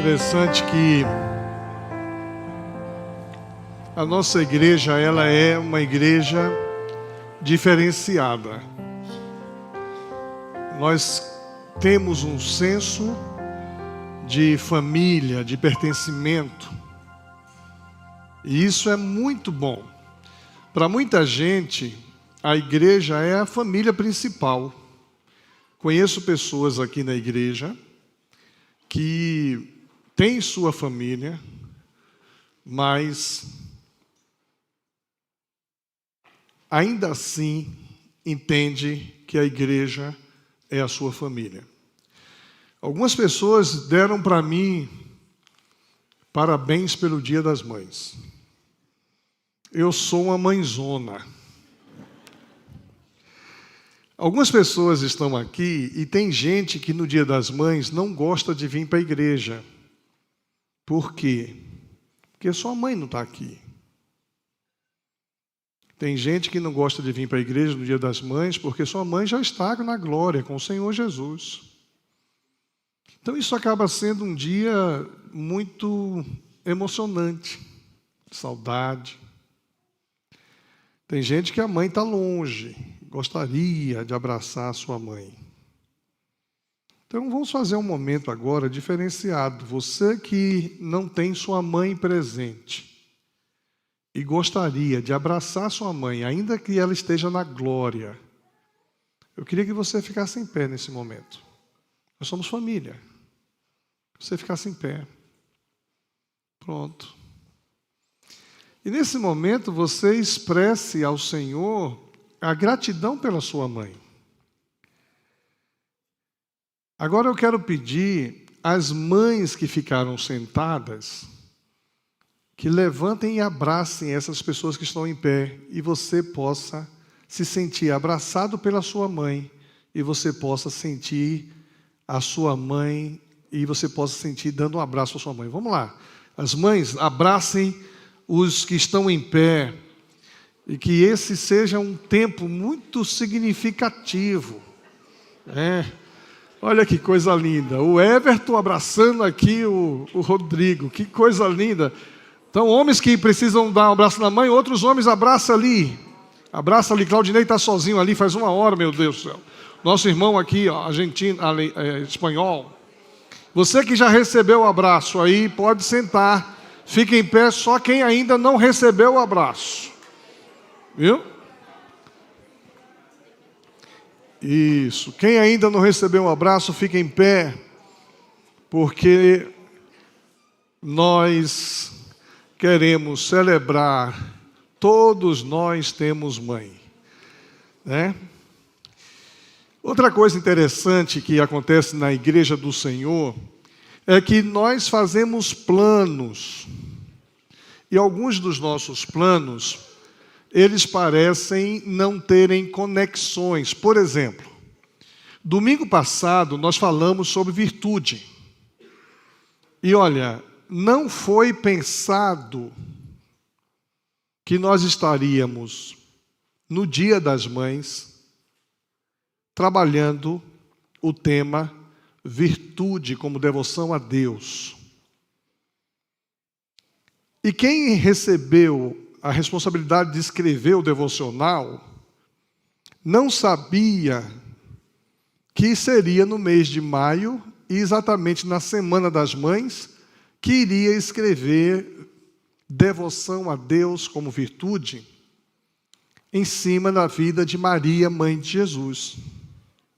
Interessante que a nossa igreja, ela é uma igreja diferenciada. Nós temos um senso de família, de pertencimento. E isso é muito bom. Para muita gente, a igreja é a família principal. Conheço pessoas aqui na igreja que têm sua família, mas ainda assim entende que a igreja é a sua família. Algumas pessoas deram para mim parabéns pelo Dia das Mães. Eu sou uma mãezona. Algumas pessoas estão aqui e tem gente que no Dia das Mães não gosta de vir para a igreja. Por quê? Porque sua mãe não está aqui. Tem gente que não gosta de vir para a igreja no Dia das Mães porque sua mãe já está na glória com o Senhor Jesus. Então isso acaba sendo um dia muito emocionante, saudade. Tem gente que a mãe está longe, gostaria de abraçar a sua mãe. Então vamos fazer um momento agora diferenciado. Você que não tem sua mãe presente e gostaria de abraçar sua mãe, ainda que ela esteja na glória, eu queria que você ficasse em pé nesse momento. Nós somos família. Você ficasse em pé. Pronto. E nesse momento você expresse ao Senhor a gratidão pela sua mãe. Agora eu quero pedir às mães que ficaram sentadas que levantem e abracem essas pessoas que estão em pé e você possa se sentir abraçado pela sua mãe e você possa sentir a sua mãe e você possa sentir dando um abraço à sua mãe. Vamos lá. As mães, abracem os que estão em pé e que esse seja um tempo muito significativo. Olha que coisa linda. O Everton abraçando aqui o Rodrigo. Que coisa linda. Então, homens que precisam dar um abraço na mãe, outros homens abraçam ali. Abraça ali. Claudinei está sozinho ali faz 1 hora, meu Deus do céu. Nosso irmão aqui, argentino, espanhol. Você que já recebeu o abraço aí, pode sentar. Fique em pé, só quem ainda não recebeu o abraço. Viu? Isso. Quem ainda não recebeu um abraço, fique em pé. Porque nós queremos celebrar. Todos nós temos mãe. Né? Outra coisa interessante que acontece na Igreja do Senhor é que nós fazemos planos. E alguns dos nossos planos, eles parecem não terem conexões. Por exemplo, domingo passado nós falamos sobre virtude. E olha, não foi pensado que nós estaríamos no Dia das Mães trabalhando o tema virtude como devoção a Deus. E quem recebeu a responsabilidade de escrever o devocional não sabia que seria no mês de maio, e exatamente na Semana das Mães, que iria escrever devoção a Deus como virtude em cima da vida de Maria, mãe de Jesus.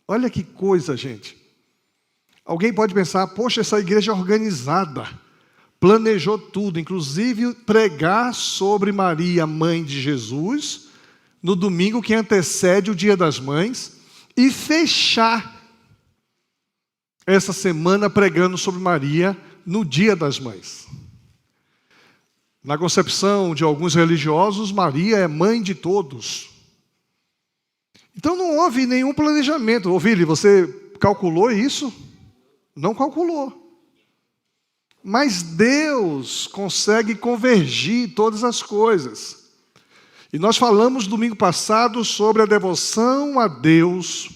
Olha que coisa, gente. Alguém pode pensar, poxa, essa igreja é organizada, planejou tudo, inclusive pregar sobre Maria, mãe de Jesus, no domingo que antecede o Dia das Mães, e fechar essa semana pregando sobre Maria no Dia das Mães. Na concepção de alguns religiosos, Maria é mãe de todos. Então não houve nenhum planejamento. Ovílio, você calculou isso? Não calculou. Mas Deus consegue convergir todas as coisas. E nós falamos domingo passado sobre a devoção a Deus.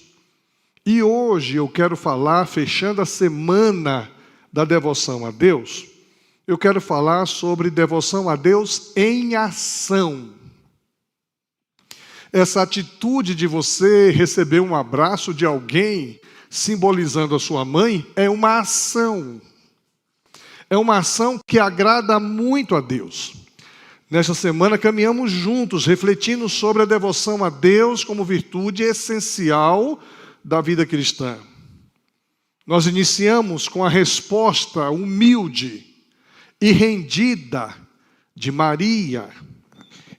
E hoje eu quero falar, fechando a semana da devoção a Deus, eu quero falar sobre devoção a Deus em ação. Essa atitude de você receber um abraço de alguém, simbolizando a sua mãe, é uma ação. É uma ação que agrada muito a Deus. Nesta semana caminhamos juntos, refletindo sobre a devoção a Deus como virtude essencial da vida cristã. Nós iniciamos com a resposta humilde e rendida de Maria.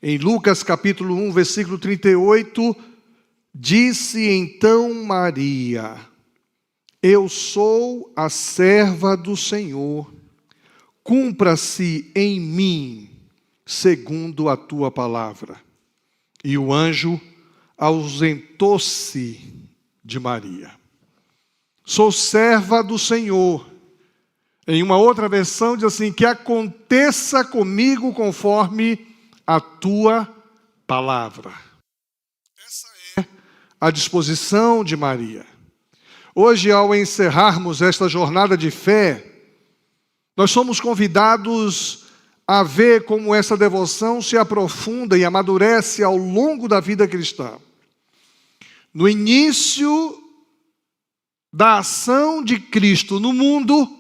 Em Lucas capítulo 1, versículo 38, disse então Maria: eu sou a serva do Senhor, cumpra-se em mim segundo a tua palavra. E o anjo ausentou-se de Maria. Sou serva do Senhor. Em uma outra versão diz assim: que aconteça comigo conforme a tua palavra. Essa é a disposição de Maria. Hoje, ao encerrarmos esta jornada de fé, nós somos convidados a ver como essa devoção se aprofunda e amadurece ao longo da vida cristã. No início da ação de Cristo no mundo,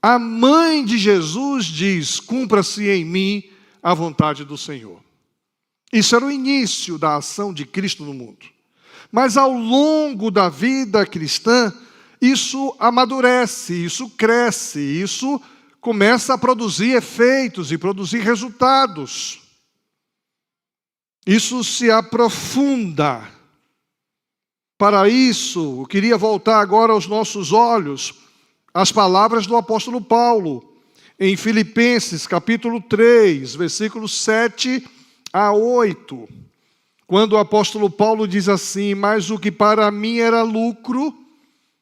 a mãe de Jesus diz: cumpra-se em mim a vontade do Senhor. Isso era o início da ação de Cristo no mundo. Mas ao longo da vida cristã, isso amadurece, isso cresce, isso começa a produzir efeitos e produzir resultados. Isso se aprofunda. Para isso, eu queria voltar agora aos nossos olhos às palavras do apóstolo Paulo, em Filipenses capítulo 3, versículos 7 a 8. Quando o apóstolo Paulo diz assim: mas o que para mim era lucro,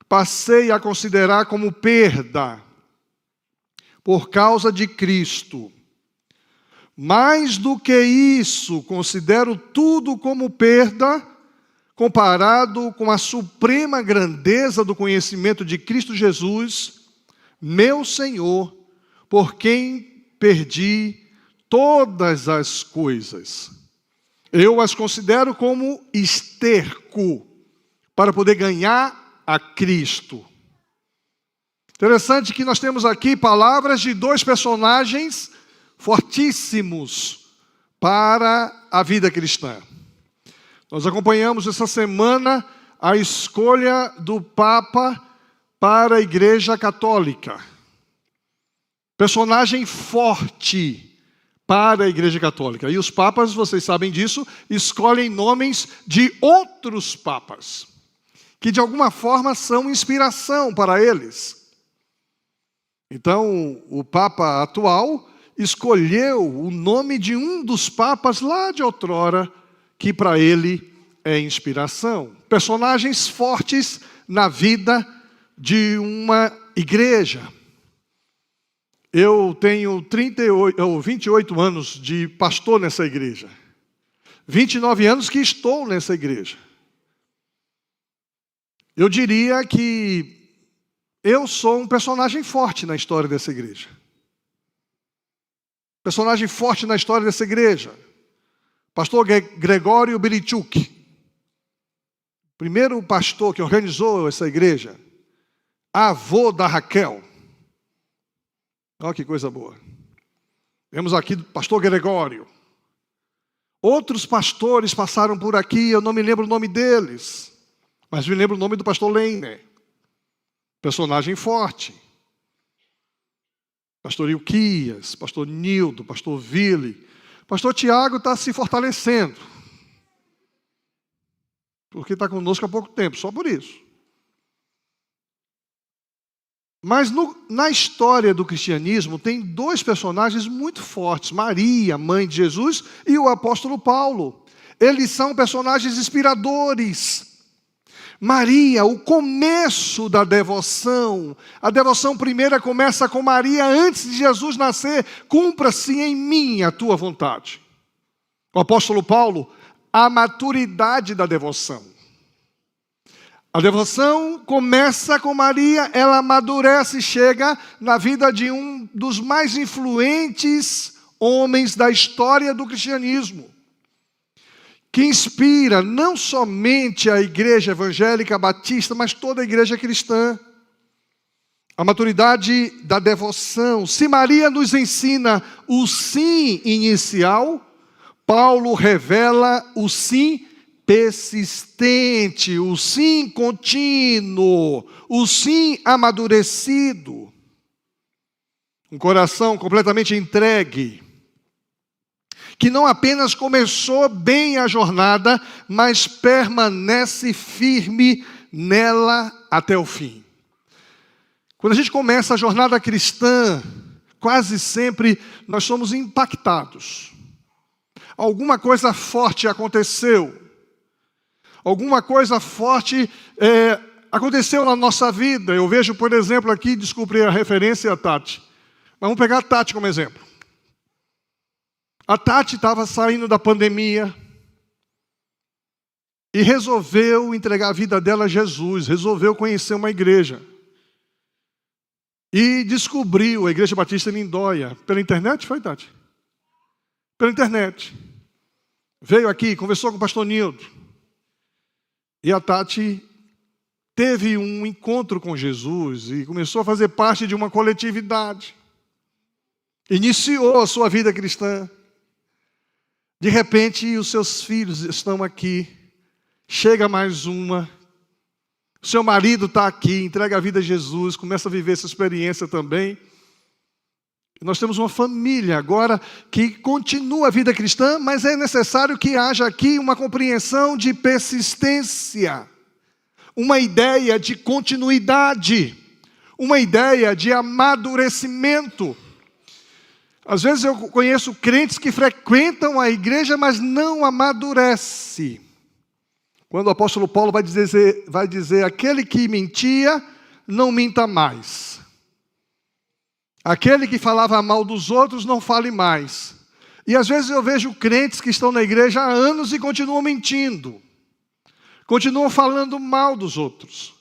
passei a considerar como perda, por causa de Cristo. Mais do que isso, considero tudo como perda, comparado com a suprema grandeza do conhecimento de Cristo Jesus, meu Senhor, por quem perdi todas as coisas. Eu as considero como esterco para poder ganhar a Cristo. Interessante que nós temos aqui palavras de dois personagens fortíssimos para a vida cristã. Nós acompanhamos essa semana a escolha do Papa para a Igreja Católica. Personagem forte para a Igreja Católica. E os papas, vocês sabem disso, escolhem nomes de outros papas, que de alguma forma são inspiração para eles. Então, o Papa atual escolheu o nome de um dos papas lá de outrora, que para ele é inspiração. Personagens fortes na vida de uma igreja. Eu tenho 28 anos de pastor nessa igreja. 29 anos que estou nessa igreja. Eu diria que eu sou um personagem forte na história dessa igreja. Personagem forte na história dessa igreja. Pastor Gregório Birichuk. Primeiro pastor que organizou essa igreja. Avô da Raquel. Olha que coisa boa. Temos aqui o pastor Gregório. Outros pastores passaram por aqui, eu não me lembro o nome deles, mas me lembro o nome do pastor Leiner. Personagem forte. Pastor Ilquias, pastor Nildo, pastor Ville. Pastor Tiago está se fortalecendo. Porque está conosco há pouco tempo, só por isso. Mas na história do cristianismo tem dois personagens muito fortes. Maria, mãe de Jesus, e o apóstolo Paulo. Eles são personagens inspiradores. Maria, o começo da devoção. A devoção primeira começa com Maria antes de Jesus nascer. Cumpra-se em mim a tua vontade. O apóstolo Paulo, a maturidade da devoção. A devoção começa com Maria, ela amadurece e chega na vida de um dos mais influentes homens da história do cristianismo, que inspira não somente a igreja evangélica batista, mas toda a igreja cristã. A maturidade da devoção. Se Maria nos ensina o sim inicial, Paulo revela o sim persistente, o sim contínuo, o sim amadurecido. Um coração completamente entregue, que não apenas começou bem a jornada, mas permanece firme nela até o fim. Quando a gente começa a jornada cristã, quase sempre nós somos impactados. Alguma coisa forte aconteceu. Alguma coisa forte aconteceu na nossa vida. Eu vejo, por exemplo, aqui, descobri a referência a Tati. Mas vamos pegar a Tati como exemplo. A Tati estava saindo da pandemia e resolveu entregar a vida dela a Jesus, resolveu conhecer uma igreja. E descobriu a Igreja Batista Lindóia. Pela internet, foi, Tati? Pela internet. Veio aqui, conversou com o pastor Nildo. E a Tati teve um encontro com Jesus e começou a fazer parte de uma coletividade. Iniciou a sua vida cristã. De repente, os seus filhos estão aqui. Chega mais uma. O seu marido está aqui, entrega a vida a Jesus, começa a viver essa experiência também. Nós temos uma família agora que continua a vida cristã, mas é necessário que haja aqui uma compreensão de persistência, uma ideia de continuidade, uma ideia de amadurecimento. Às vezes eu conheço crentes que frequentam a igreja, mas não amadurecem. Quando o apóstolo Paulo vai dizer, aquele que mentia, não minta mais. Aquele que falava mal dos outros, não fale mais. E às vezes eu vejo crentes que estão na igreja há anos e continuam mentindo. Continuam falando mal dos outros.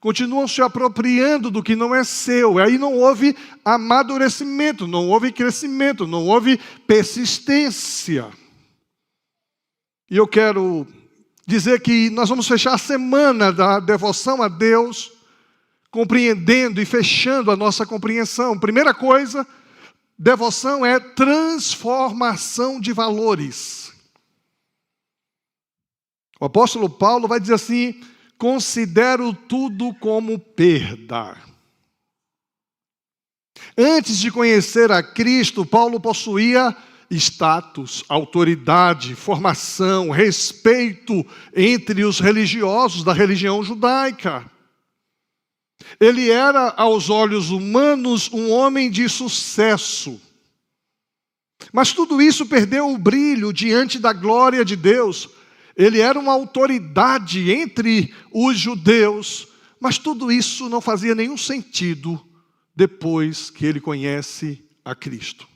Continuam se apropriando do que não é seu. E aí não houve amadurecimento, não houve crescimento, não houve persistência. E eu quero dizer que nós vamos fechar a semana da devoção a Deus, compreendendo e fechando a nossa compreensão. Primeira coisa, devoção é transformação de valores. O apóstolo Paulo vai dizer assim: considero tudo como perda. Antes de conhecer a Cristo, Paulo possuía status, autoridade, formação, respeito entre os religiosos da religião judaica. Ele era, aos olhos humanos, um homem de sucesso. Mas tudo isso perdeu o brilho diante da glória de Deus. Ele era uma autoridade entre os judeus, mas tudo isso não fazia nenhum sentido depois que ele conhece a Cristo.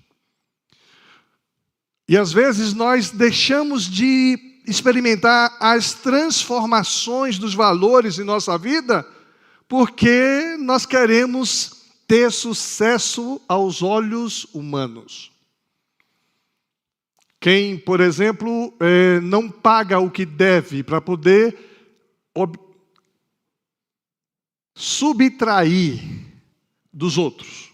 E às vezes nós deixamos de experimentar as transformações dos valores em nossa vida porque nós queremos ter sucesso aos olhos humanos. Quem, por exemplo, não paga o que deve para poder subtrair dos outros.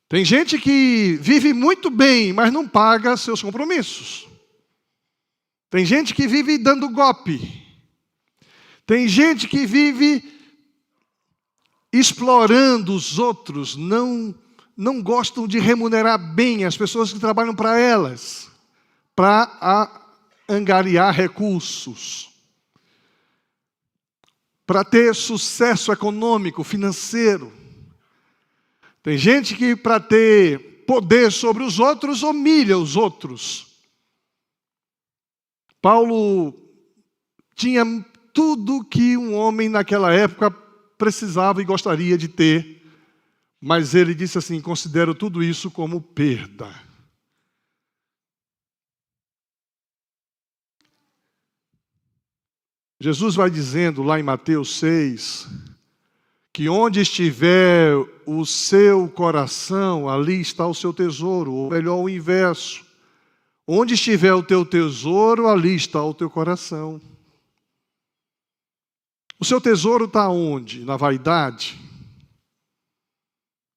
Tem gente que vive muito bem, mas não paga seus compromissos. Tem gente que vive dando golpe. Tem gente que vive explorando os outros, não gostam de remunerar bem as pessoas que trabalham para elas, para angariar recursos, para ter sucesso econômico, financeiro. Tem gente que, para ter poder sobre os outros, humilha os outros. Paulo tinha tudo que um homem naquela época precisava e gostaria de ter, mas ele disse assim: considero tudo isso como perda. Jesus vai dizendo lá em Mateus 6, que onde estiver o seu coração, ali está o seu tesouro, ou melhor, o inverso. Onde estiver o teu tesouro, ali está o teu coração. O seu tesouro está onde? Na vaidade?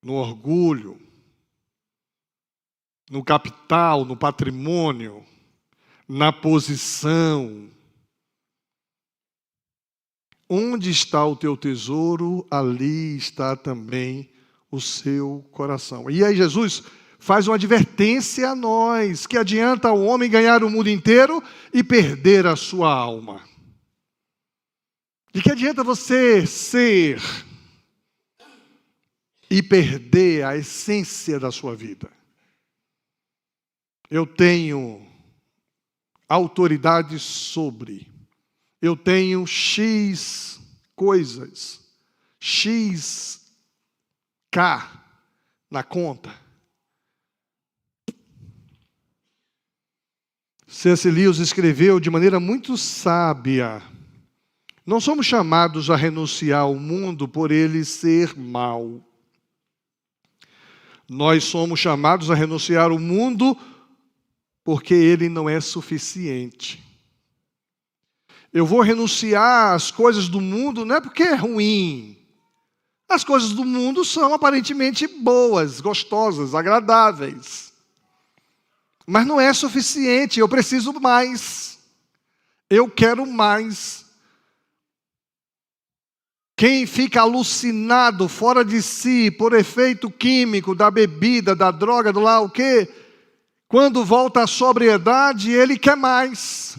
No orgulho? No capital, no patrimônio? Na posição? Onde está o teu tesouro, ali está também o seu coração. E aí Jesus faz uma advertência a nós, que adianta o homem ganhar o mundo inteiro e perder a sua alma. De que adianta você ser e perder a essência da sua vida? Eu tenho autoridade sobre, eu tenho X coisas, XK na conta. C.S. Lewis escreveu de maneira muito sábia: não somos chamados a renunciar ao mundo por ele ser mau. Nós somos chamados a renunciar ao mundo porque ele não é suficiente. Eu vou renunciar às coisas do mundo não é porque é ruim. As coisas do mundo são aparentemente boas, gostosas, agradáveis. Mas não é suficiente, eu preciso mais. Eu quero mais. Quem fica alucinado, fora de si, por efeito químico da bebida, da droga, do lá o quê? Quando volta à sobriedade, ele quer mais.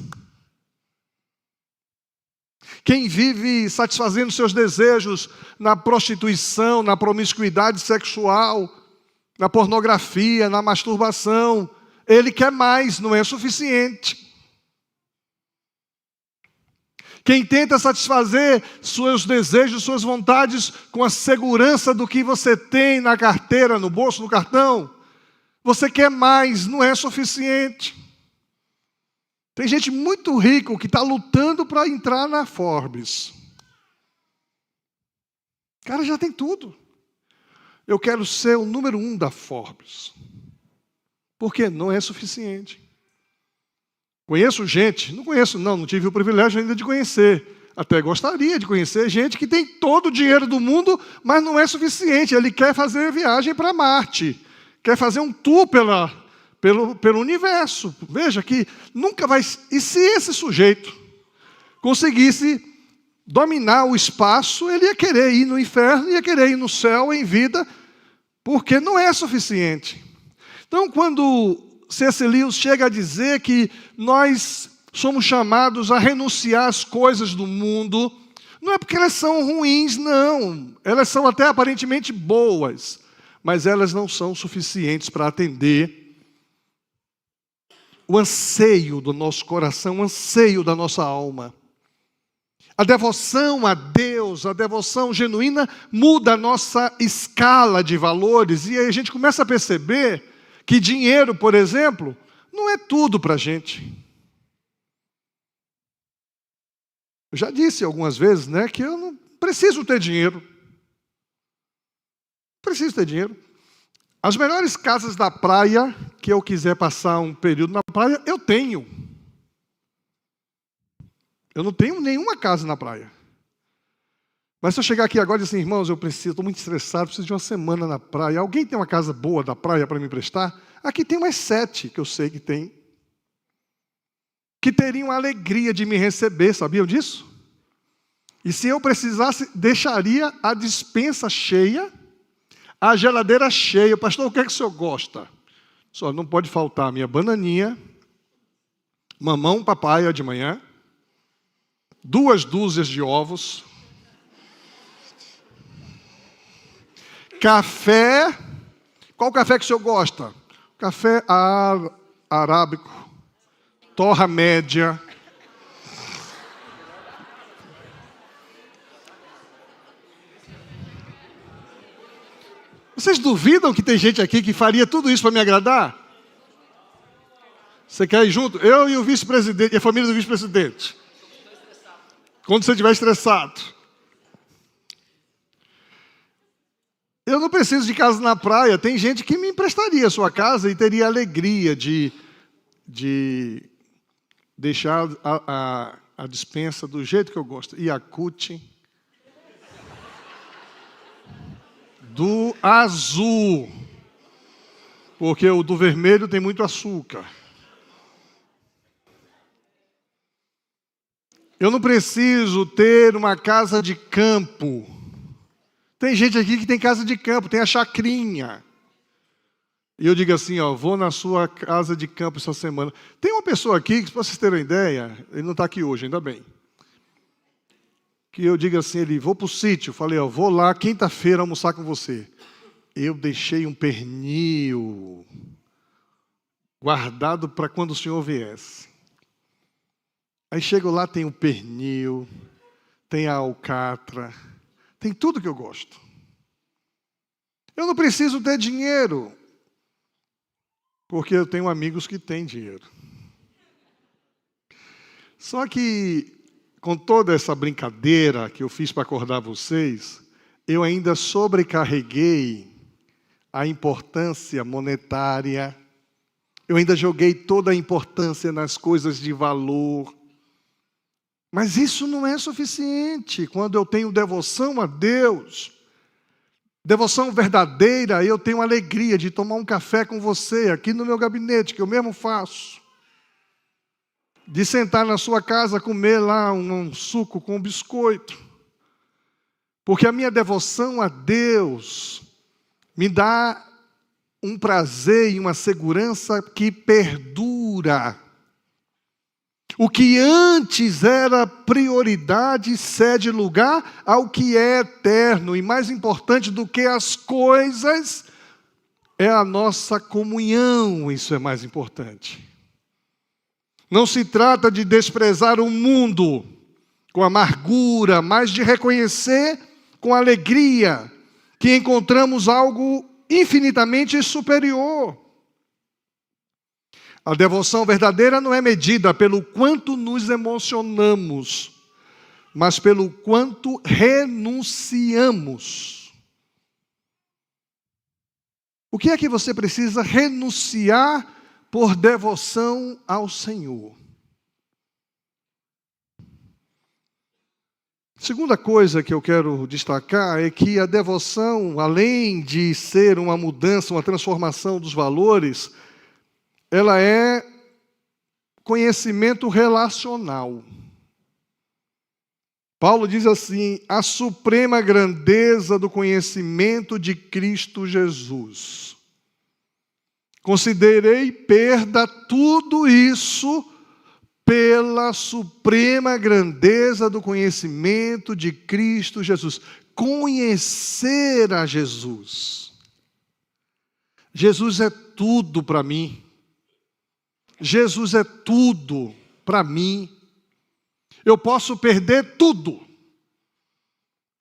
Quem vive satisfazendo seus desejos na prostituição, na promiscuidade sexual, na pornografia, na masturbação, ele quer mais, não é suficiente. Quem tenta satisfazer seus desejos, suas vontades com a segurança do que você tem na carteira, no bolso, no cartão, você quer mais, não é suficiente. Tem gente muito rica que está lutando para entrar na Forbes. O cara já tem tudo. Eu quero ser o número 1 da Forbes. Por quê? Não é suficiente. Conheço gente, não tive o privilégio ainda de conhecer. Até gostaria de conhecer gente que tem todo o dinheiro do mundo, mas não é suficiente. Ele quer fazer viagem para Marte. Quer fazer um tour pelo universo. Veja que nunca vai... E se esse sujeito conseguisse dominar o espaço, ele ia querer ir no inferno, ia querer ir no céu em vida, porque não é suficiente. Então, quando C.S. Lewis chega a dizer que nós somos chamados a renunciar às coisas do mundo, não é porque elas são ruins, não. Elas são até aparentemente boas, mas elas não são suficientes para atender o anseio do nosso coração, o anseio da nossa alma. A devoção a Deus, a devoção genuína, muda a nossa escala de valores, e aí a gente começa a perceber que dinheiro, por exemplo, não é tudo para a gente. Eu já disse algumas vezes, que eu não preciso ter dinheiro. Preciso ter dinheiro. As melhores casas da praia, que eu quiser passar um período na praia, eu tenho. Eu não tenho nenhuma casa na praia. Mas se eu chegar aqui agora e dizer assim, irmãos, estou muito estressado, preciso de uma semana na praia. Alguém tem uma casa boa da praia para me emprestar? Aqui tem umas 7 que eu sei que tem. Que teriam a alegria de me receber, sabiam disso? E se eu precisasse, deixaria a despensa cheia, a geladeira cheia. Pastor, o que é que o senhor gosta? Só não pode faltar a minha bananinha, mamão papaya de manhã, 2 dúzias de ovos, café. Qual café que o senhor gosta? Café arábico, torra média. Vocês duvidam que tem gente aqui que faria tudo isso para me agradar? Você quer ir junto? Eu e o vice-presidente, e a família do vice-presidente. Quando você estiver estressado. Eu não preciso de casa na praia. Tem gente que me emprestaria a sua casa e teria alegria de deixar a despensa do jeito que eu gosto. Yakult. Do azul. Porque o do vermelho tem muito açúcar. Eu não preciso ter uma casa de campo. Tem gente aqui que tem casa de campo, tem a chacrinha. E eu digo assim, vou na sua casa de campo essa semana. Tem uma pessoa aqui, que, para vocês terem uma ideia, ele não está aqui hoje, ainda bem. Que eu digo assim, vou para o sítio. Falei, vou lá quinta-feira almoçar com você. Eu deixei um pernil guardado para quando o senhor viesse. Aí chego lá, tem o pernil, tem a alcatra, tem tudo que eu gosto. Eu não preciso ter dinheiro, porque eu tenho amigos que têm dinheiro. Só que, com toda essa brincadeira que eu fiz para acordar vocês, eu ainda sobrecarreguei a importância monetária, eu ainda joguei toda a importância nas coisas de valor. Mas isso não é suficiente. Quando eu tenho devoção a Deus, devoção verdadeira, eu tenho alegria de tomar um café com você aqui no meu gabinete, que eu mesmo faço. De sentar na sua casa, comer lá um suco com biscoito. Porque a minha devoção a Deus me dá um prazer e uma segurança que perdura. O que antes era prioridade cede lugar ao que é eterno. E mais importante do que as coisas é a nossa comunhão. Isso é mais importante. Não se trata de desprezar o mundo com amargura, mas de reconhecer com alegria que encontramos algo infinitamente superior. A devoção verdadeira não é medida pelo quanto nos emocionamos, mas pelo quanto renunciamos. O que é que você precisa renunciar por devoção ao Senhor? Segunda coisa que eu quero destacar é que a devoção, além de ser uma mudança, uma transformação dos valores, ela é conhecimento relacional. Paulo diz assim: a suprema grandeza do conhecimento de Cristo Jesus. Considerei perda tudo isso pela suprema grandeza do conhecimento de Cristo Jesus. Conhecer a Jesus. Jesus é tudo para mim. Jesus é tudo para mim. Eu posso perder tudo.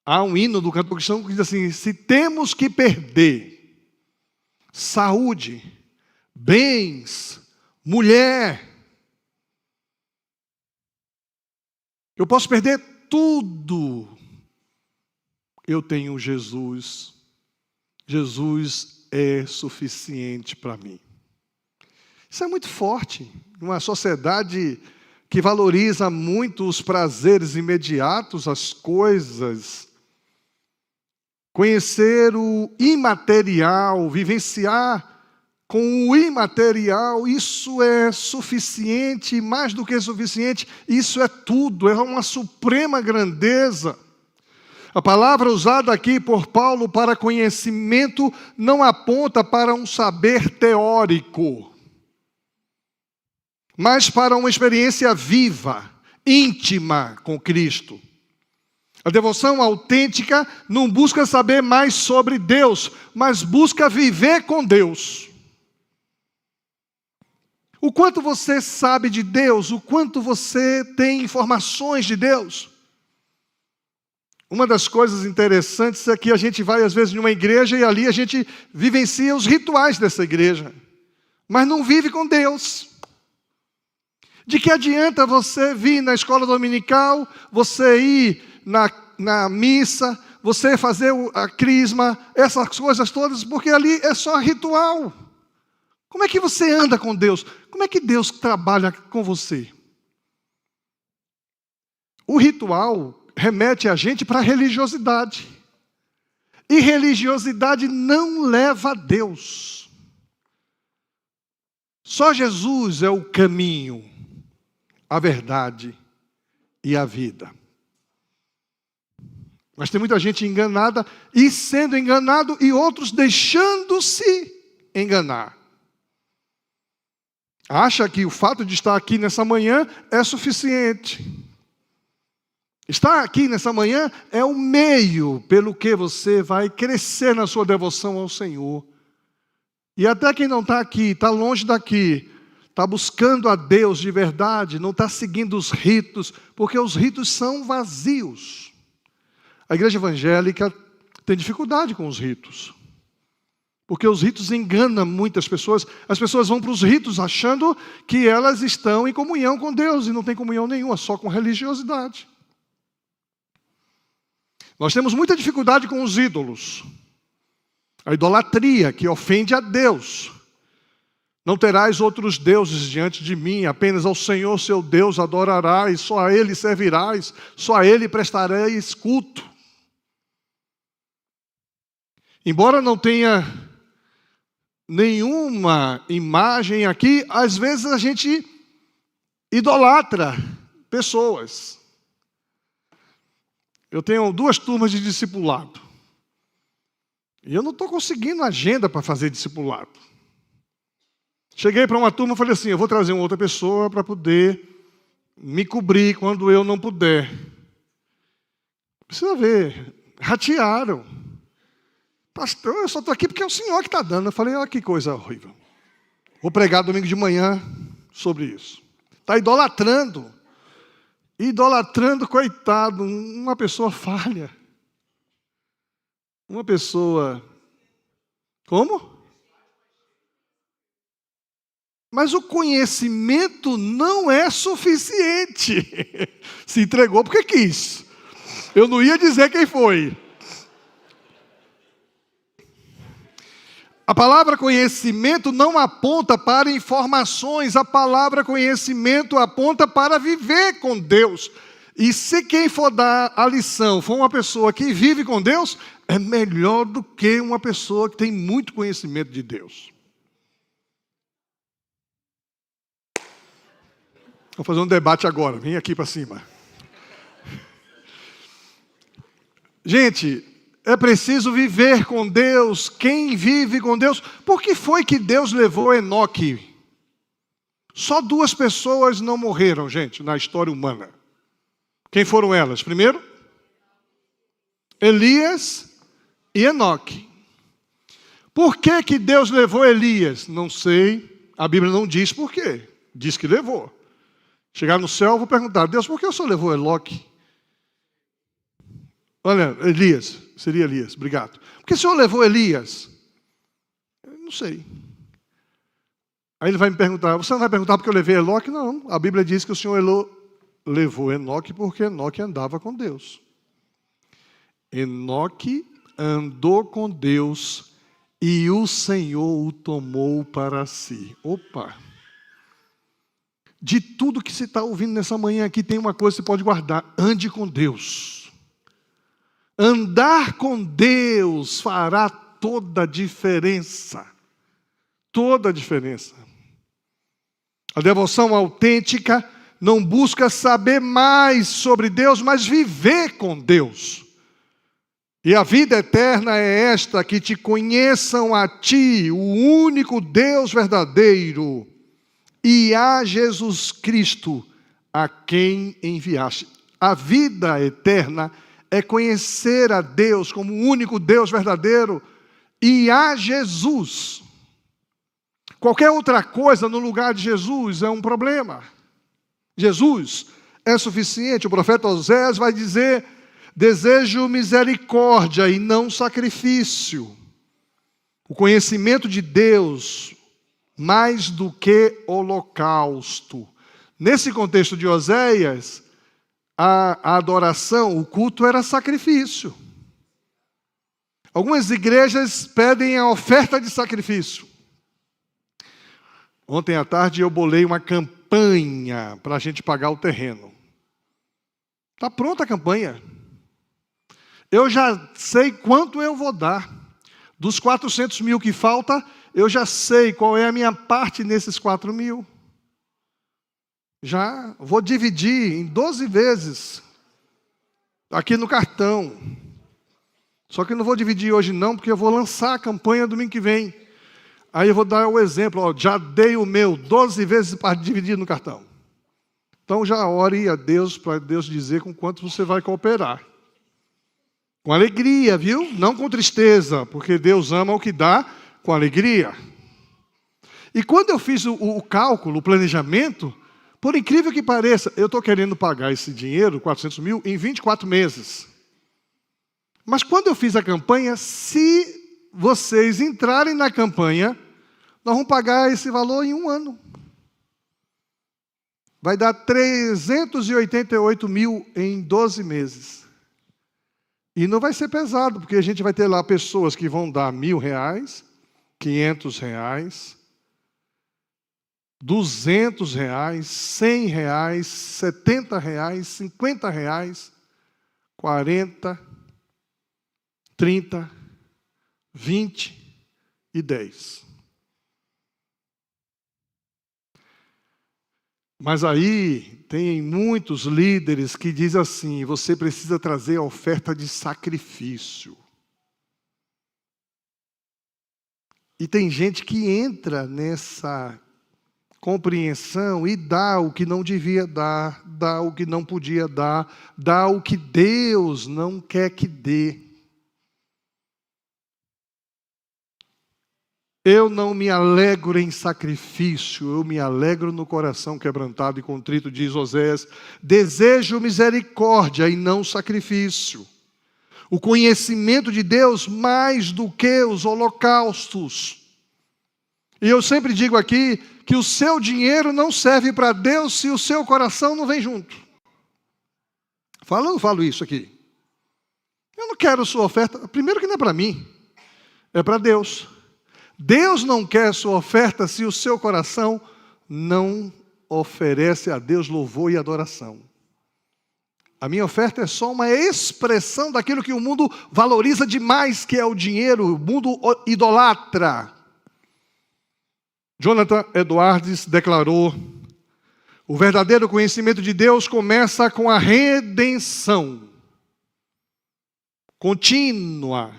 Há um hino do cantor cristão que diz assim: se temos que perder saúde, bens, mulher, eu posso perder tudo. Eu tenho Jesus. Jesus é suficiente para mim. Isso é muito forte. Uma sociedade que valoriza muito os prazeres imediatos, as coisas. Conhecer o imaterial, vivenciar com o imaterial, isso é suficiente, mais do que suficiente, isso é tudo, é uma suprema grandeza. A palavra usada aqui por Paulo para conhecimento não aponta para um saber teórico, mas para uma experiência viva, íntima com Cristo. A devoção autêntica não busca saber mais sobre Deus, mas busca viver com Deus. O quanto você sabe de Deus, o quanto você tem informações de Deus. Uma das coisas interessantes é que a gente vai às vezes em uma igreja e ali a gente vivencia os rituais dessa igreja, mas não vive com Deus. De que adianta você vir na escola dominical, você ir na missa, você fazer a crisma, essas coisas todas, porque ali é só ritual. Como é que você anda com Deus? Como é que Deus trabalha com você? O ritual remete a gente para a religiosidade. E religiosidade não leva a Deus. Só Jesus é o caminho, a verdade e a vida. Mas tem muita gente enganada e sendo enganado e outros deixando-se enganar. Acha que o fato de estar aqui nessa manhã é suficiente. Estar aqui nessa manhã é o meio pelo que você vai crescer na sua devoção ao Senhor. E até quem não está aqui, está longe daqui, está buscando a Deus de verdade, não está seguindo os ritos, porque os ritos são vazios. A igreja evangélica tem dificuldade com os ritos. Porque os ritos enganam muitas pessoas. As pessoas vão para os ritos achando que elas estão em comunhão com Deus e não tem comunhão nenhuma, só com religiosidade. Nós temos muita dificuldade com os ídolos. A idolatria que ofende a Deus. Não terás outros deuses diante de mim, apenas ao Senhor seu Deus adorarás, só a Ele servirás, só a Ele prestarás culto. Embora não tenha nenhuma imagem aqui, às vezes a gente idolatra pessoas. Eu tenho 2 turmas de discipulado. E eu não estou conseguindo agenda para fazer discipulado. Cheguei para uma turma e falei assim, eu vou trazer uma outra pessoa para poder me cobrir quando eu não puder. Precisa ver, ratearam. Pastor, eu só estou aqui porque é o senhor que está dando. Eu falei, olha que coisa horrível. Vou pregar domingo de manhã sobre isso. Está idolatrando. Idolatrando, coitado, uma pessoa falha. Uma pessoa... Como? Mas o conhecimento não é suficiente. Se entregou porque quis. Eu não ia dizer quem foi. A palavra conhecimento não aponta para informações, a palavra conhecimento aponta para viver com Deus. E se quem for dar a lição for uma pessoa que vive com Deus, é melhor do que uma pessoa que tem muito conhecimento de Deus. Vou fazer um debate agora, vem aqui para cima. Gente, é preciso viver com Deus. Quem vive com Deus? Por que foi que Deus levou Enoque? Só 2 pessoas não morreram, gente, na história humana. Quem foram elas? Primeiro, Elias e Enoque. Por que que Deus levou Elias? Não sei, a Bíblia não diz por quê. Diz que levou. Chegar no céu, eu vou perguntar, Deus, por que o Senhor levou Enoque? Olha, Elias, seria Elias, obrigado. Por que o Senhor levou Elias? Eu não sei. Aí ele vai me perguntar, você não vai perguntar porque eu levei Enoque? Não, a Bíblia diz que o Senhor levou Enoque porque Enoque andava com Deus. Enoque andou com Deus e o Senhor o tomou para si. Opa! De tudo que você está ouvindo nessa manhã aqui, tem uma coisa que você pode guardar. Ande com Deus. Andar com Deus fará toda a diferença. Toda a diferença. A devoção autêntica não busca saber mais sobre Deus, mas viver com Deus. E a vida eterna é esta, que te conheçam a ti, o único Deus verdadeiro, e a Jesus Cristo, a quem enviaste. A vida eterna é conhecer a Deus como o único Deus verdadeiro e a Jesus. Qualquer outra coisa no lugar de Jesus é um problema. Jesus é suficiente. O profeta Osés vai dizer, desejo misericórdia e não sacrifício. O conhecimento de Deus, mais do que holocausto. Nesse contexto de Oséias, a adoração, o culto era sacrifício. Algumas igrejas pedem a oferta de sacrifício. Ontem à tarde eu bolei uma campanha para a gente pagar o terreno. Está pronta a campanha. Eu já sei quanto eu vou dar. Dos 400 mil que falta, eu já sei qual é a minha parte nesses 4 mil. Já vou dividir em 12 vezes aqui no cartão. Só que eu não vou dividir hoje não, porque eu vou lançar a campanha domingo que vem. Aí eu vou dar o exemplo, ó, já dei o meu 12 vezes para dividir no cartão. Então já ore a Deus, para Deus dizer com quanto você vai cooperar. Com alegria, viu? Não com tristeza, porque Deus ama o que dá com alegria. E quando eu fiz o cálculo, o planejamento, por incrível que pareça, eu estou querendo pagar esse dinheiro, 400 mil, em 24 meses. Mas quando eu fiz a campanha, se vocês entrarem na campanha, nós vamos pagar esse valor em 1 ano. Vai dar 388 mil em 12 meses. E não vai ser pesado, porque a gente vai ter lá pessoas que vão dar R$1.000, R$500, R$200, R$100, R$70, R$50, 40, 30, 20 e 10. Mas aí tem muitos líderes que dizem assim, você precisa trazer a oferta de sacrifício. E tem gente que entra nessa compreensão e dá o que não devia dar, dá o que não podia dar, dá o que Deus não quer que dê. Eu não me alegro em sacrifício, eu me alegro no coração quebrantado e contrito, diz Oséias. Desejo misericórdia e não sacrifício. O conhecimento de Deus mais do que os holocaustos. E eu sempre digo aqui que o seu dinheiro não serve para Deus se o seu coração não vem junto. Falo ou não falo isso aqui? Eu não quero sua oferta, primeiro que não é para mim, é para Deus. Deus não quer sua oferta se o seu coração não oferece a Deus louvor e adoração. A minha oferta é só uma expressão daquilo que o mundo valoriza demais, que é o dinheiro, o mundo idolatra. Jonathan Edwards declarou: o verdadeiro conhecimento de Deus começa com a redenção contínua.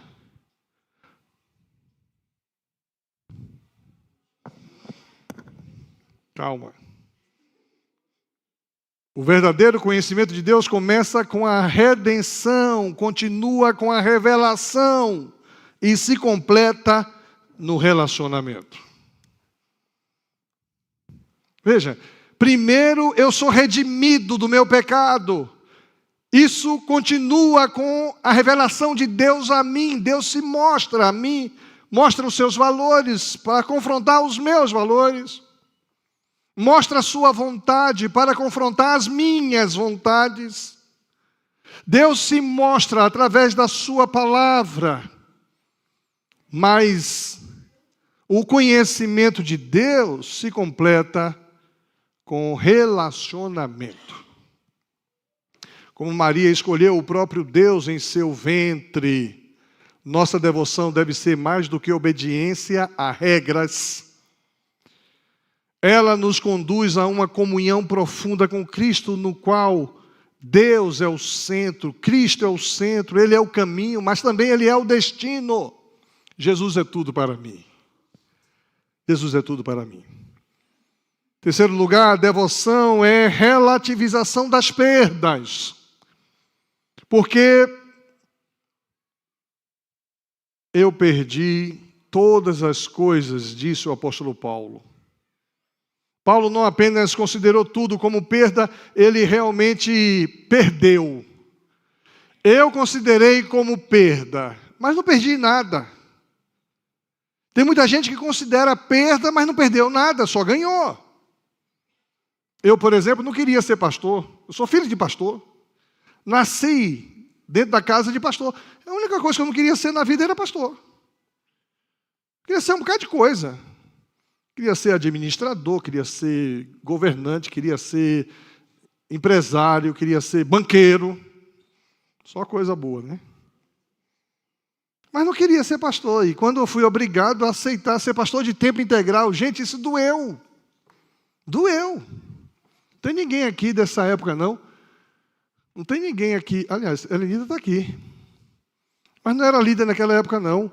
Calma. O verdadeiro conhecimento de Deus começa com a redenção, continua com a revelação e se completa no relacionamento. Veja, primeiro eu sou redimido do meu pecado. Isso continua com a revelação de Deus a mim. Deus se mostra a mim, mostra os seus valores para confrontar os meus valores. Mostra a sua vontade para confrontar as minhas vontades. Deus se mostra através da sua palavra. Mas o conhecimento de Deus se completa com relacionamento. Como Maria escolheu o próprio Deus em seu ventre, nossa devoção deve ser mais do que obediência a regras. Ela nos conduz a uma comunhão profunda com Cristo, no qual Deus é o centro, Cristo é o centro, Ele é o caminho, mas também Ele é o destino. Jesus é tudo para mim. Jesus é tudo para mim. Terceiro lugar, a devoção é relativização das perdas. Porque eu perdi todas as coisas, disse o apóstolo Paulo. Paulo não apenas considerou tudo como perda, ele realmente perdeu. Eu considerei como perda, mas não perdi nada. Tem muita gente que considera perda, mas não perdeu nada, só ganhou. Eu, por exemplo, não queria ser pastor. Eu sou filho de pastor. Nasci dentro da casa de pastor. A única coisa que eu não queria ser na vida era pastor. Queria ser um bocado de coisa. Queria ser administrador, queria ser governante, queria ser empresário, queria ser banqueiro. Só coisa boa, né? Mas não queria ser pastor. E quando eu fui obrigado a aceitar ser pastor de tempo integral, gente, isso doeu. Doeu. Não tem ninguém aqui dessa época, não. Não tem ninguém aqui. Aliás, a Helenita está aqui. Mas não era líder naquela época, não.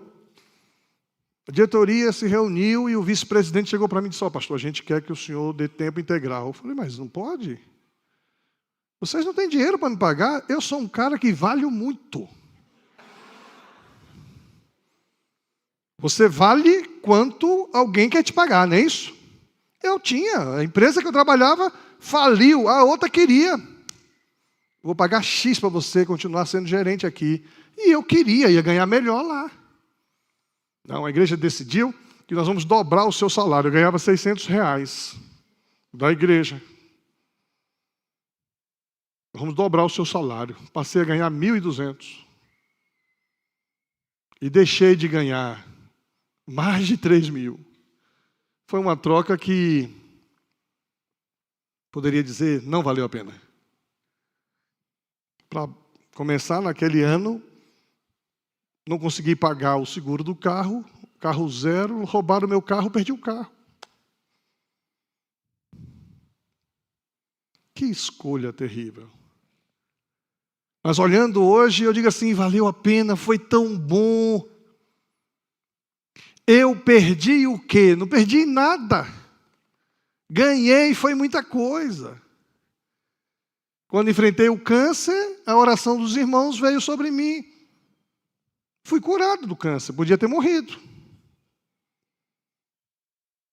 A diretoria se reuniu e o vice-presidente chegou para mim e disse: pastor, a gente quer que o senhor dê tempo integral. Eu falei: mas não pode? Vocês não têm dinheiro para me pagar? Eu sou um cara que valho muito. Você vale quanto alguém quer te pagar, não é isso? Eu tinha. A empresa que eu trabalhava faliu, a outra queria. Vou pagar X para você continuar sendo gerente aqui. E eu ia ganhar melhor lá. Não, a igreja decidiu que nós vamos dobrar o seu salário. Eu ganhava R$600 da igreja. Vamos dobrar o seu salário. Passei a ganhar 1.200. E deixei de ganhar mais de 3.000. Foi uma troca que, poderia dizer, não valeu a pena. Para começar, naquele ano, não consegui pagar o seguro do carro, carro zero, roubaram o meu carro, perdi o carro. Que escolha terrível. Mas olhando hoje, eu digo assim, valeu a pena, foi tão bom. Eu perdi o quê? Não perdi nada. Ganhei, foi muita coisa. Quando enfrentei o câncer, a oração dos irmãos veio sobre mim. Fui curado do câncer, podia ter morrido.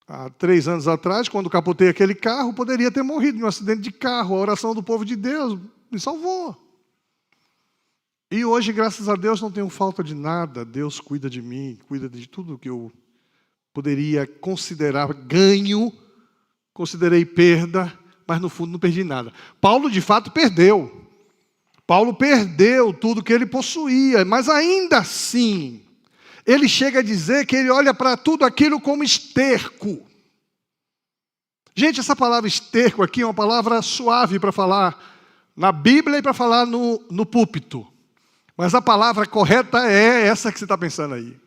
Há 3 anos atrás, quando capotei aquele carro, poderia ter morrido em um acidente de carro. A oração do povo de Deus me salvou. E hoje, graças a Deus, não tenho falta de nada. Deus cuida de mim, cuida de tudo que eu poderia considerar ganho, considerei perda, mas no fundo não perdi nada. Paulo, de fato, perdeu. Paulo perdeu tudo que ele possuía, mas ainda assim, ele chega a dizer que ele olha para tudo aquilo como esterco. Gente, essa palavra esterco aqui é uma palavra suave para falar na Bíblia e para falar no púlpito. Mas a palavra correta é essa que você está pensando aí.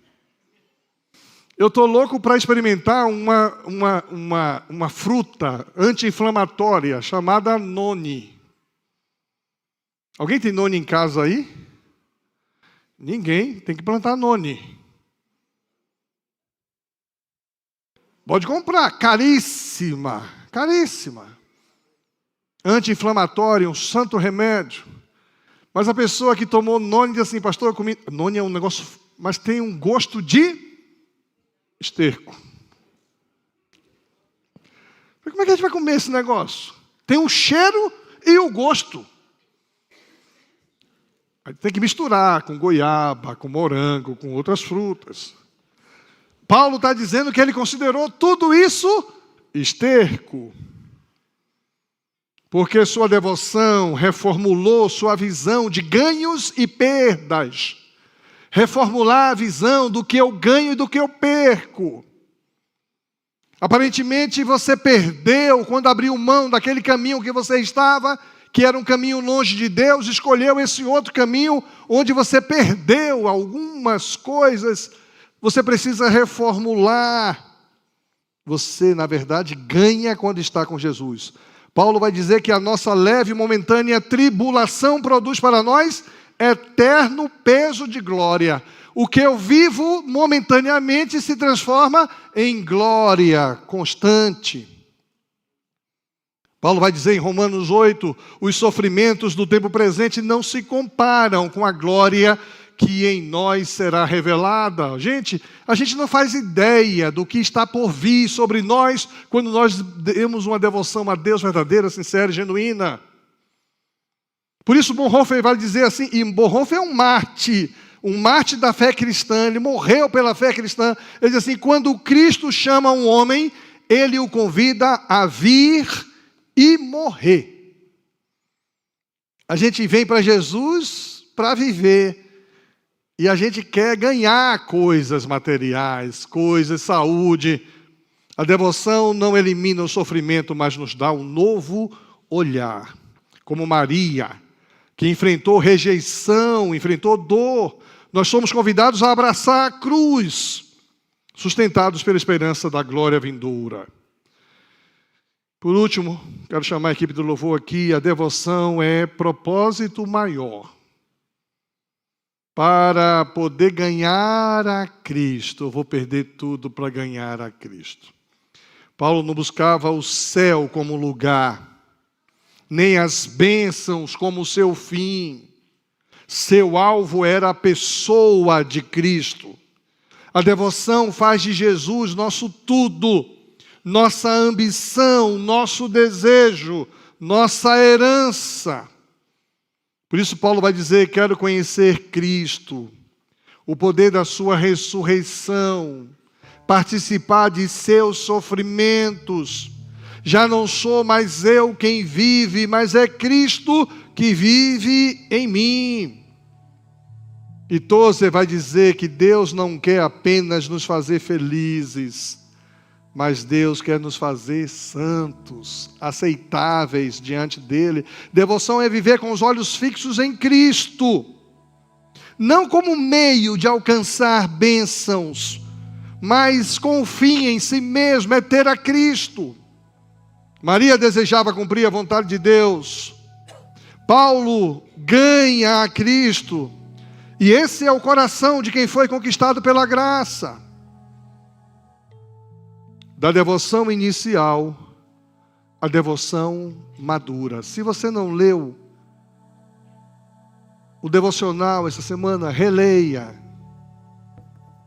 Eu estou louco para experimentar uma fruta anti-inflamatória chamada noni. Alguém tem noni em casa aí? Ninguém, tem que plantar noni. Pode comprar, caríssima, caríssima. Anti-inflamatória, um santo remédio. Mas a pessoa que tomou noni diz assim: pastor, eu comi... Noni é um negócio, mas tem um gosto de esterco. Como é que a gente vai comer esse negócio? Tem um cheiro e o gosto. Aí tem que misturar com goiaba, com morango, com outras frutas. Paulo está dizendo que ele considerou tudo isso esterco. Porque sua devoção reformulou sua visão de ganhos e perdas. Reformular a visão do que eu ganho e do que eu perco. Aparentemente você perdeu quando abriu mão daquele caminho que você estava, que era um caminho longe de Deus, escolheu esse outro caminho onde você perdeu algumas coisas. Você precisa reformular. Você, na verdade, ganha quando está com Jesus. Paulo vai dizer que a nossa leve e momentânea tribulação produz para nós eterno peso de glória. O que eu vivo momentaneamente se transforma em glória constante. Paulo vai dizer em Romanos 8, os sofrimentos do tempo presente não se comparam com a glória que em nós será revelada. Gente, a gente não faz ideia do que está por vir sobre nós quando nós demos uma devoção a Deus verdadeira, sincera e genuína. Por isso Bonhoeffer vai dizer assim, e Bonhoeffer é um mártir da fé cristã, ele morreu pela fé cristã. Ele diz assim: quando Cristo chama um homem, ele o convida a vir e morrer. A gente vem para Jesus para viver. E a gente quer ganhar coisas materiais, coisas, saúde. A devoção não elimina o sofrimento, mas nos dá um novo olhar. Como Maria, que enfrentou rejeição, enfrentou dor. Nós somos convidados a abraçar a cruz, sustentados pela esperança da glória vindoura. Por último, quero chamar a equipe do louvor aqui. A devoção é propósito maior. Para poder ganhar a Cristo, eu vou perder tudo para ganhar a Cristo. Paulo não buscava o céu como lugar, nem as bênçãos como seu fim. Seu alvo era a pessoa de Cristo. A devoção faz de Jesus nosso tudo, nossa ambição, nosso desejo, nossa herança. Por isso Paulo vai dizer: quero conhecer Cristo, o poder da sua ressurreição, participar de seus sofrimentos. Já não sou mais eu quem vive, mas é Cristo que vive em mim. E Tozer vai dizer que Deus não quer apenas nos fazer felizes, mas Deus quer nos fazer santos, aceitáveis diante dEle. Devoção é viver com os olhos fixos em Cristo, não como meio de alcançar bênçãos, mas com o fim em si mesmo, é ter a Cristo. Maria desejava cumprir a vontade de Deus. Paulo ganha a Cristo. E esse é o coração de quem foi conquistado pela graça. Da devoção inicial à devoção madura. Se você não leu o devocional essa semana, releia.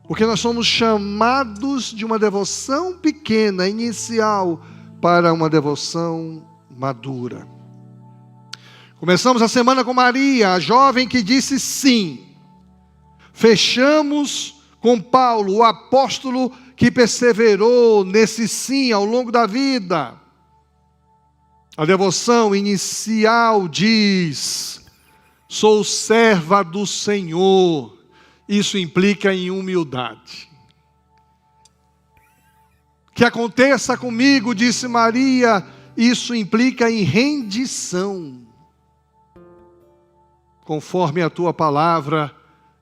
Porque nós somos chamados de uma devoção pequena, inicial, para uma devoção madura. Começamos a semana com Maria, a jovem que disse sim. Fechamos com Paulo, o apóstolo que perseverou nesse sim ao longo da vida. A devoção inicial diz: sou serva do Senhor. Isso implica em humildade. Que aconteça comigo, disse Maria, isso implica em rendição. Conforme a tua palavra,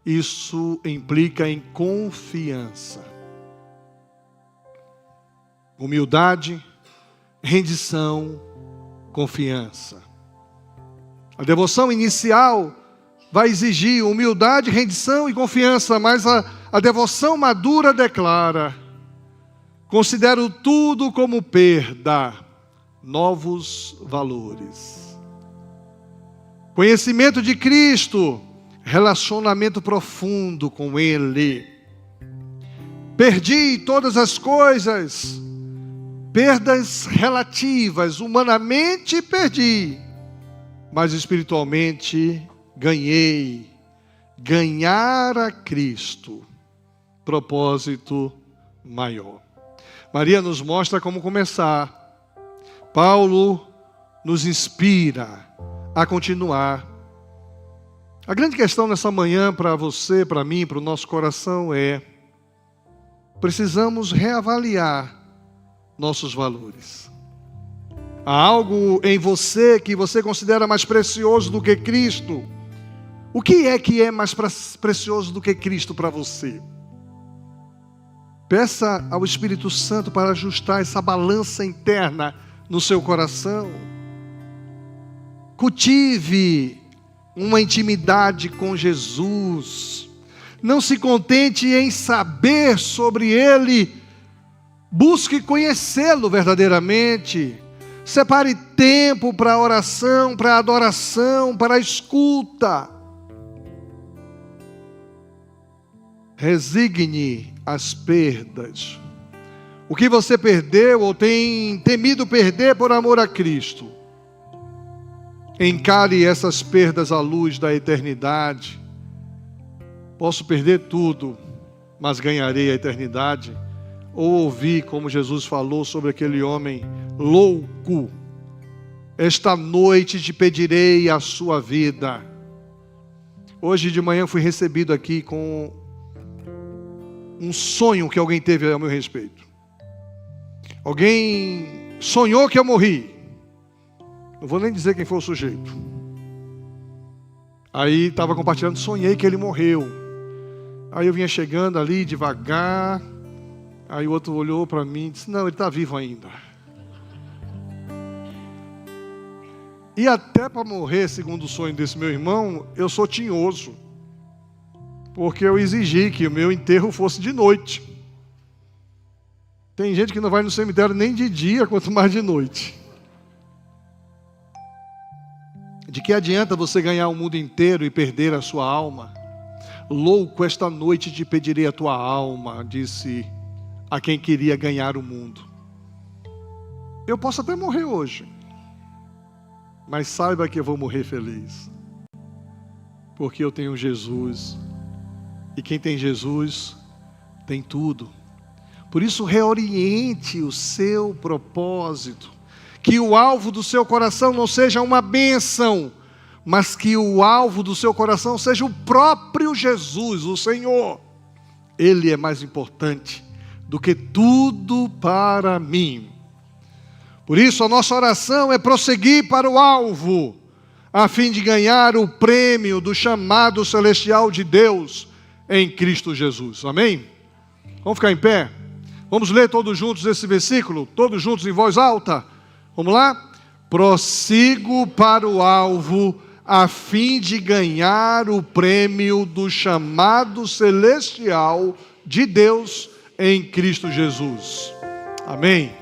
isso implica em confiança. Humildade, rendição, confiança. A devoção inicial vai exigir humildade, rendição e confiança, mas a devoção madura declara: considero tudo como perda, novos valores. Conhecimento de Cristo, relacionamento profundo com Ele. Perdi todas as coisas, perdas relativas, humanamente perdi, mas espiritualmente ganhei. Ganhar a Cristo, propósito maior. Maria nos mostra como começar. Paulo nos inspira a continuar. A grande questão nessa manhã para você, para mim, para o nosso coração é: precisamos reavaliar nossos valores. Há algo em você que você considera mais precioso do que Cristo? O que é mais precioso do que Cristo para você? Peça ao Espírito Santo para ajustar essa balança interna no seu coração. Cultive uma intimidade com Jesus. Não se contente em saber sobre Ele. Busque conhecê-lo verdadeiramente. Separe tempo para a oração, para a adoração, para a escuta. Resigne as perdas. O que você perdeu ou tem temido perder por amor a Cristo. Encare essas perdas à luz da eternidade. Posso perder tudo, mas ganharei a eternidade. Ou ouvir como Jesus falou sobre aquele homem louco esta noite te pedirei a sua vida. Hoje de manhã fui recebido aqui com um sonho que alguém teve a meu respeito. Alguém sonhou que eu morri. Não vou nem dizer quem foi o sujeito. Aí estava compartilhando, sonhei que ele morreu. Aí eu vinha chegando ali devagar. Aí o outro olhou para mim e disse, não, ele está vivo ainda. E até para morrer, segundo o sonho desse meu irmão, eu sou tinhoso. Porque eu exigi que o meu enterro fosse de noite. Tem gente que não vai no cemitério nem de dia, quanto mais de noite. De que adianta você ganhar o mundo inteiro e perder a sua alma? Louco, esta noite te pedirei a tua alma, disse a quem queria ganhar o mundo. Eu posso até morrer hoje, mas saiba que eu vou morrer feliz, porque eu tenho Jesus, e quem tem Jesus tem tudo. Por isso reoriente o seu propósito, que o alvo do seu coração não seja uma bênção, mas que o alvo do seu coração seja o próprio Jesus, o Senhor. Ele é mais importante do que tudo para mim. Por isso a nossa oração é prosseguir para o alvo, a fim de ganhar o prêmio do chamado celestial de Deus em Cristo Jesus. Amém? Vamos ficar em pé? Vamos ler todos juntos esse versículo? Todos juntos em voz alta? Vamos lá? Prossigo para o alvo, a fim de ganhar o prêmio do chamado celestial de Deus em Cristo Jesus. Amém.